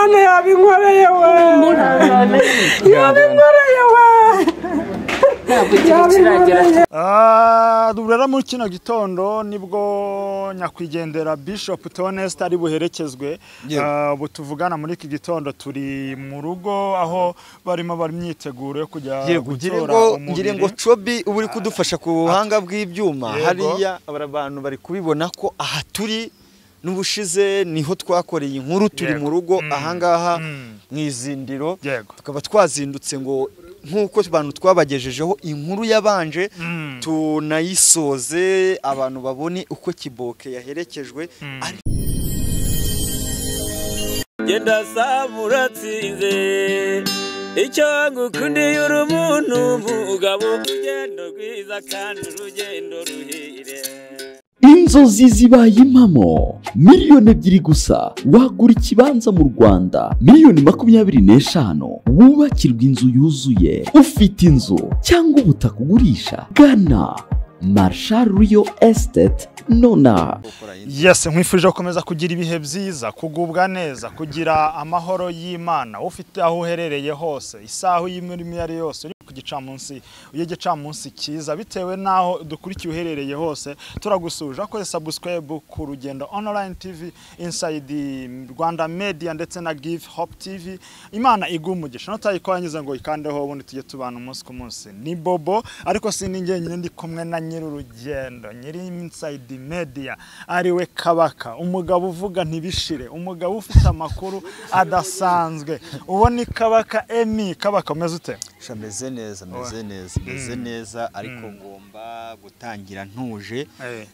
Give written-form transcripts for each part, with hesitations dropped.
Imana yabinkoreye we yabinkoreye we Durera muri kino gitondo nibwo nyakwigendera Bishop Theoneste ari buherekezwe butuvugana muri iki gitondo turi mu rugo aho barimo bari myiteguro yo kujya gutora umubiri. Ngire ngo Cobi uburi kudufasha ku buhanga bw'ibyuma hariya abantu bari kubibona ko aha turi n'ubushize niho twakoreye inkuru turi mu rugo ahangaha mwizindiro tukaba twazindutse ngo nkuko abantu twabagejejeho inkuru yabanje tunayisoze abantu babone uko Kiboke yaherekejwe genda samuratsinze icyo ngukundiye uri umuntu mugabo urugendo rwiza kandi urugendo ruhire. Inzozi zibaye impamo miliyoni 2 gusa wagura ikibanza mu Rwanda miliyoni 25 wubakirwa inzu yuzuye ufite inzu cyangwa ubutaka ugurisha gana Marshal Real Estate nona. Yes, nkwifurije gukomeza kugira ibihe byiza, kugubwa neza, kugira amahoro y'Imana ufite aho uherereye hose, isaho y'imurimo yari yose ku gicamunsi uyegecamunsi kiza bitewe naho dukurikiye uherereye hose. Turagusuje ko subscribe ku Rugendo Online TV, Inside Rwanda Media ndetse na Give Hope TV. Imana igumugisha notayikwanyiza ngo ikandeho ubundi tujye tubana umunsi ku munsi. Ni Bobo ariko siningeye nyine ndi kumwe na Nyir'Urugendo, nyiri Inside Media, ariwe Kabaka, umugabo uvuga ntibishire, umugabo ufite amakuru adasanzwe. Ubona Kabaka Emi. Kabaka umeze ute? Shameze neza ariko ngomba gutangira ntuje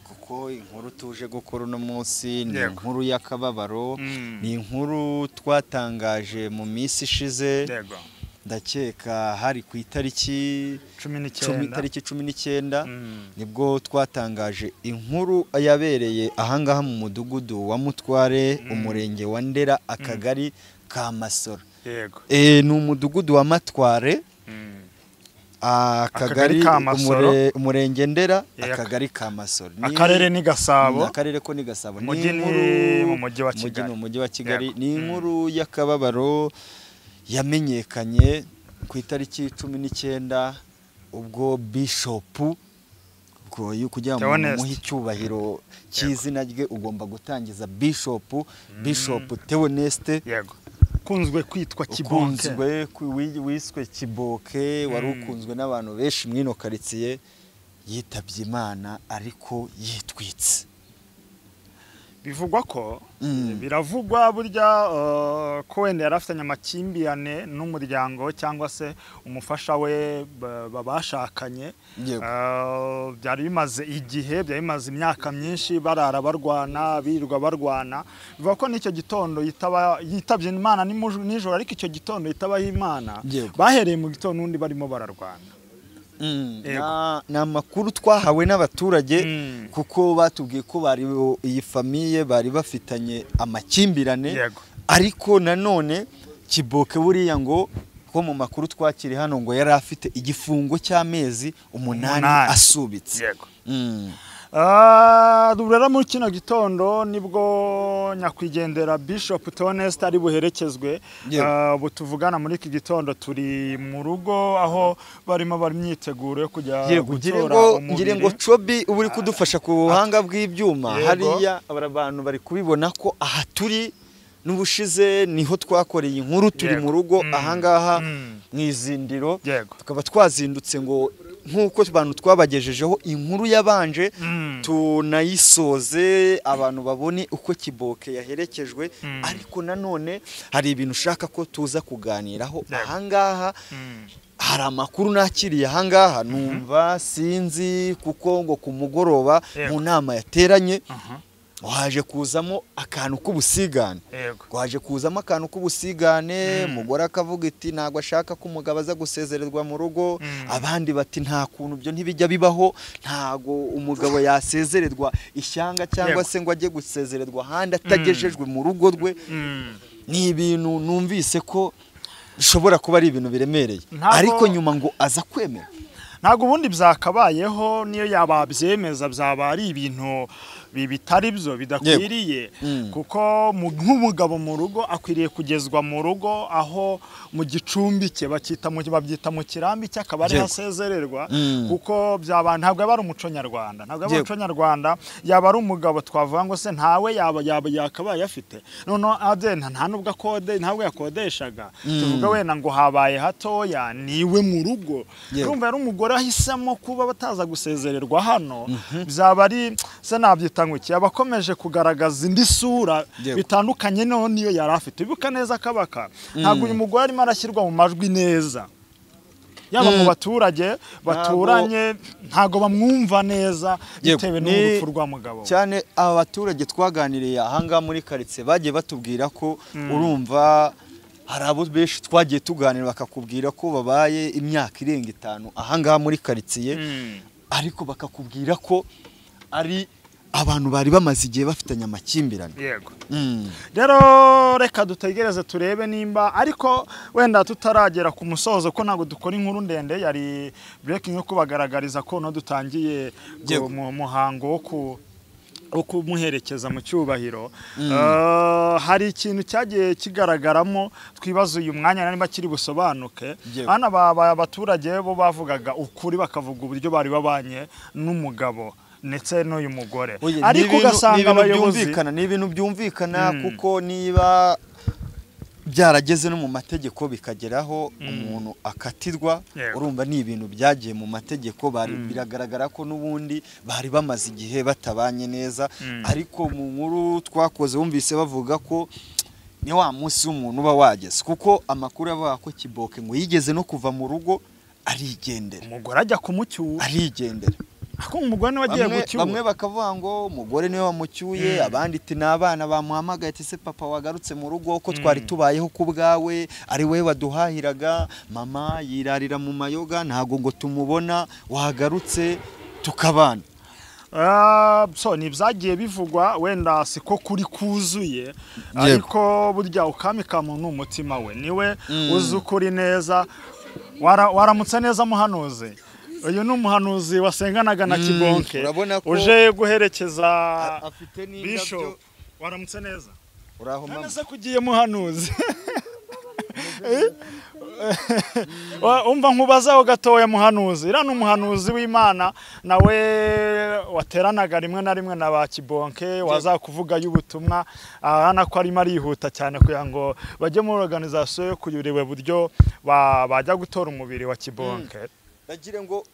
kuko inkuru tuje gukora no munsi ni inkuru y'akababaro, ni inkuru twatangaje mu minsi ishize. Ndakeka hari ku itariki 19 nibwo twatangaje inkuru yabereye ahangaha mu mudugudu wa Mutware, umurenge wa Ndera, akagari ka Masoro. Ni umudugudu wa Matware, akagari umurenge Ndera, akagari ka Masoro. Akarere ni Gasabo. Akarere ko ni Gasabo. Mu mujyi wa Kigali. Ni inkuru y'akababaro yamenyekanye ku itariki 19 ubwo Bishop kugira ngo muhe icyubahiro cy'izina rye ugomba gutangiza Bishop Theoneste, kunzwe kwitwa Kiboke, wiswe Kiboke, wari ukunzwe n'abantu benshi mwino karitsiye, yitabye Imana ariko yitwitse. Bivugwa ko biravugwa burya ko wenda yarafitanye amakimbirane n'umuryango cyangwa se umufasha we babashakanye. Byari bimaze igihe, byari bimaze imyaka myinshi barara barwana, birirwa barwana. Bivuga ko n'icyo gitondo yitabye Imana nijoro, ariko icyo gitondo yitabaho Imana bahereye mu gitondo undi barimo bararwana. Na makuru twahawe n'abaturage kuko batubwiye ko bari iyi famiye bari bafitanye amakimbirane, ariko nanone Kiboke buriya ngo ko mu makuru twakiri hano ngo yari afite igifungo cy'amezi 8 asubitse. Durera muri kino gitondo nibwo nyakwigendera Bishop Theoneste ari buherekezwe butuvugana muri iki gitondo turi mu rugo aho barimo bari myiteguro yo kujya gutora umubiri. Ngire ngo Cobi uburi kudufasha ku buhanga bw'ibyuma hariya abantu bari kubibona ko aha turi n'ubushize niho twakoreye inkuru turi mu rugo ahangaha mwizindiro tukaba twazindutse ngo nkuko abantu twabagejejeho inkuru yabanje tunayisoze abantu babone uko Kiboke yaherekejwe, ariko nanone hari ibintu ushaka ko tuza kuganiraho ahangaha. Hari amakuru nakiriye ahangaha numva sinzi kuko ngo ku mugoroba mu nama yateranye waje kuzamo akantu k'ubusigane, mugora akavuga iti ntago ashaka ko umugabo aza gusezererwa mu rugo, abandi bati nta kuntu byo ntibijya bibaho, ntago umugabo yasezererwa ishyanga cyangwa se ngo ajye gusezererwa handi atagejejwe mu rugo rwe. Ni ibintu numvise ko bishobora kuba ari ibintu biremereye, ariko nyuma ngo aza kwemera. Ntago ubundi byakabayeho, niyo yababyemeza byaba ari ibintu bitari byo bidakwiriye kuko nk'umugabo mu rugo akwiriye kugezwa mu rugo aho mu gicumbi cye babyita mu kirambi cye akaba ari hasezererwa kuko byaba ntabwo ari umuco nyarwanda yaba ari umugabo twavuga ngo se ntawe yakabaye afite none nta nubwo ntabwo yakodeshaga tuvuga wenda ngo habaye hatoya niwe mu rugo urumva yari umugore ahisemo kuba bataza gusezererwa hano byaba ari se nabyita ngo iki abakomeje kugaragaza indi sura bitandukanye niyo yari afite bibuka neza kabaka ntabwo uyu mugore arimo arashyirwa mu majwi neza yaba mu baturage baturanye ntago bamwumva neza bitewe n'urupfu rwa mugabo cyane aba baturage twaganiriye ahanga muri karitsiye bagiye batubwira ko urumva hari abo benshi twagiye tuganira bakakubwira ko babaye imyaka irenga 5 ahanga muri karitsiye ariko bakakubwira ko ari abantu bari bamaze igihe bafitanye amakimbirane yego rero reka dutegereze turebe nimba ariko wenda tutaragera ku musozo ko ntago dukora inkuru ndende yari breaking yo kubagaragariza ko no dutangiye mu muhango wo kumuherekeza mu cyubahiro hari ikintu cyagiye kigaragaramo twibaza uyu mwanya nari bakiri busobanuke hano abaturage bo bavugaga ukuri bakavuga uburyo bari babanye n'umugabo ndetse n'uyu mugore ariko ugasanga abayobozi ni ibintu byumvikana kuko niba byarageze no mu mategeko bikageraho umuntu akatirwa urumva ni ibintu byagiye mu mategeko biragaragara ko n'ubundi bari bamaze igihe batabanye neza ariko mu nkuru twakoze wumvise bavuga ko ni wa munsi w'umuntu uba wageze kuko amakuru avuga ko Kiboke ngo yigeze no kuva mu rugo arigendera umugore ajya kumucyura arigendera umugore niwe wagiye gucyura bamwe bakavuga ngo umugore niwe wamucyuye abandi ati n'abana bamuhamagaye ati se papa wagarutse mu rugo ko twari tubayeho ku bwawe ari we waduhahiraga mama yirarira mu mayoga ntago ngo tumubona wagarutse tukabana so nibyagiye bivugwa wenda siko kuri kuzuye ariko burya ukamika mu n'umutima we niwe uzi ukuri neza waramutse neza muhanuzi uyu ni umuhanuzi wasenganaga na Kibonke uje guherekeza Bishop waramutse neza uraho mama nese kugiye muhanuzi umva nkubazaho gatoya muhanuzi ira n'umuhanuzi w'Imana nawe wateranaga rimwe na rimwe na ba Kibonke waza kuvuga y'ubutumwa hana ko arimo arihuta cyane kugira ngo bajye mu organisation yo kuyuriwe buryo bajya gutora umubiri wa Kibonke bagire ngo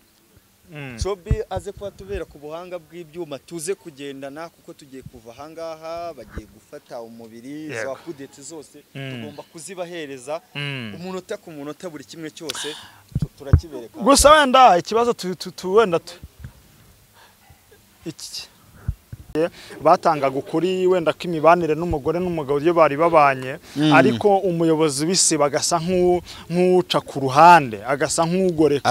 Chobi aze kwa tubera ku buhanga bw'ibyuma tuze kugendana kuko tugiye kuva hangaha bagiye gufata umubiri za kudete zose tugomba kuzibahereza umunota ku munota buri kimwe cyose turakibereka gusa wenda ikibazo wenda iki batangaga ukuri wenda ko imibanire n'umugore n'umugabo byo bari babanye ariko umuyobozi w'isi bagasa nk'uca ku ruhande agasa nk'ugoreka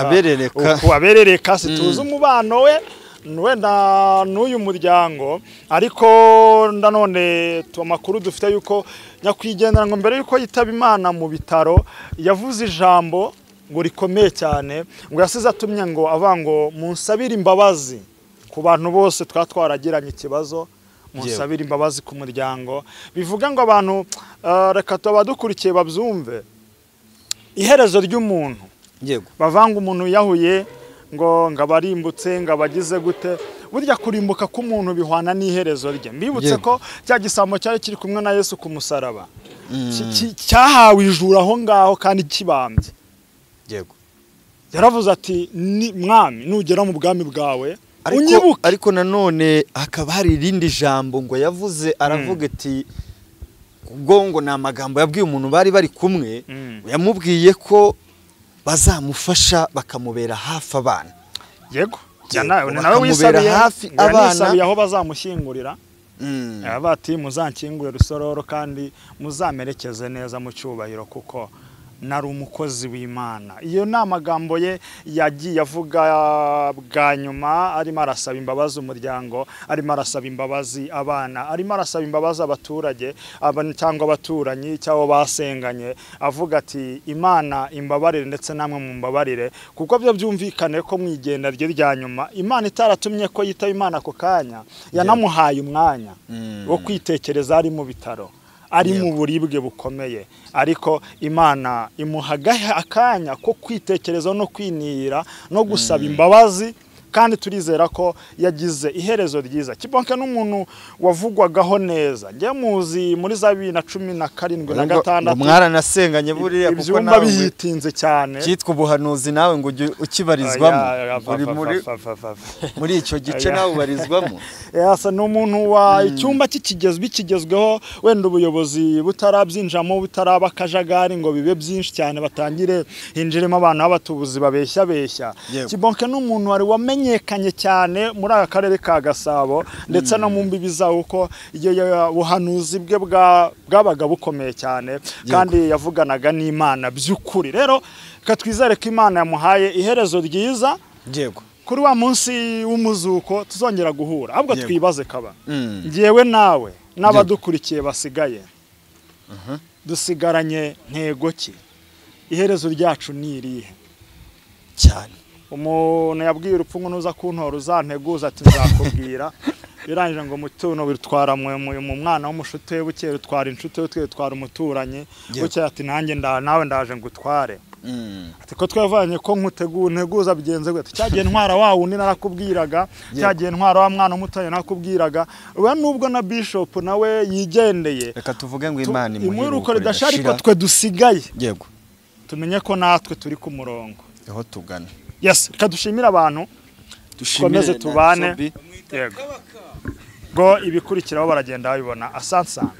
aberereka situza umubano we wenda n'uyu muryango ariko ndanone amakuru dufite yuko nyakwigendera ngo mbere yuko yitaba Imana mu bitaro yavuze ijambo ngo rikomeye cyane ngo yasize atumye ngo avango munsabire imbabazi ku bantu bose twatwaragiranye ikibazo musabira imbabazi ku muryango bivuga ngo abantu reka tubadukurikiye babyumve iherezo ry'umuntu yego bavanga umuntu yahuye ngo ngabarimbutse ngabagize gute burya kurimbuka k'umuntu bihwana n'iherezo rye mbibutse ko cya gisamo cyari kiri kumwe na Yesu ku musaraba cyahawe ijuru aho ngaho kandi kibambye yego yaravuze ati ni mwami nugera mu bwami bwawe ariko nanone hakaba hari irindi jambo ngo yavuze aravuga ati ubwo ngo ni amagambo yabwiye umuntu bari kumwe yamubwiye ko bazamufasha bakamubera hafi abana yego nawe wisabiye hafi abana aho bazamushyingurira bati muzankingure rusororo kandi muzamerekeze neza mu cyubahiro kuko nari umukozi w'Imana. Iyo ni amagambo ye yagiye avuga bwa nyuma, arimo arasaba imbabazi umuryango, arimo arasaba imbabazi abana, arimo arasaba imbabazi abaturage cyangwa abaturanyi cyangwa basenganye, avuga ati Imana imbabarire ndetse namwe mu mbabarire, kuko byo byumvikane ko mu igenda rye rya nyuma Imana itaratumye ko yitaba Imana ako kanya, yanamuhaye umwanya wo kwitekereza ari mu bitaro, ari mu buribwe bukomeye, ariko Imana imuha akanya ko kwitekereza no kwinira no gusaba imbabazi, kandi turizera ko yagize iherezo ryiza. Kibonke n'umuntu wavugwagaho neza, njye muzi muri za 2017 na 6 mwaranasenganye buriya kuko nawe bihitinze cyane cyitwa ubuhanuzi, nawe ngo ukibarizwamo muri icyo gice nawe ubarizwamo. Yasa n'umuntu wa icyumba kigezweho, wenda ubuyobozi butarabyinjamo, butaraba kajagari ngo bibe byinshi cyane batangire hinjiremo abantu b'abatubuzi babeshya. Kibonke n'umuntu wari wamenye kanye cyane muri aka karere ka Gasabo ndetse no mu mbibi zawo, uko iyo buhanuzi bwe bwabaga bukomeye cyane, kandi yavuganaga n'Imana by'ukuri. Rero katwizere ko Imana yamuhaye iherezo ryiza. Yego, kuri wa munsi w'umuzuko tuzongera guhura, ahubwo twibaze kaba ngiyewe nawe n'abadukurikiye basigaye, dusigaranye ntego ki? Iherezo ryacu ni irihe? cyane umuntu yabwiye urupfu ngo nuza kuntora uzanteguza ati nzakubwira, birangije ngo mutuno bitwara mu mwana w'umushuti we, buke rutwara inshuti we, twitwara umuturanyi, buke ati nanjye nawe ndaje ngutware. Ati ko twavanye ko nteguza bigenze gute? Cyagiye ntwara wa wundi narakubwiraga, cyagiye ntwara wa mwana umutoye nakubwiraga. We nubwo na Bishop nawe yigendeye, reka tuvuge ngo Imana imuhiruko ridashari ko twe dusigaye. Yego, tumenye ko natwe turi ku murongo aho tugana. Yes, kadushimira abantu, dukomeze tubane. Yego, go ibikurikiraho baragenda babibona. Asante sana.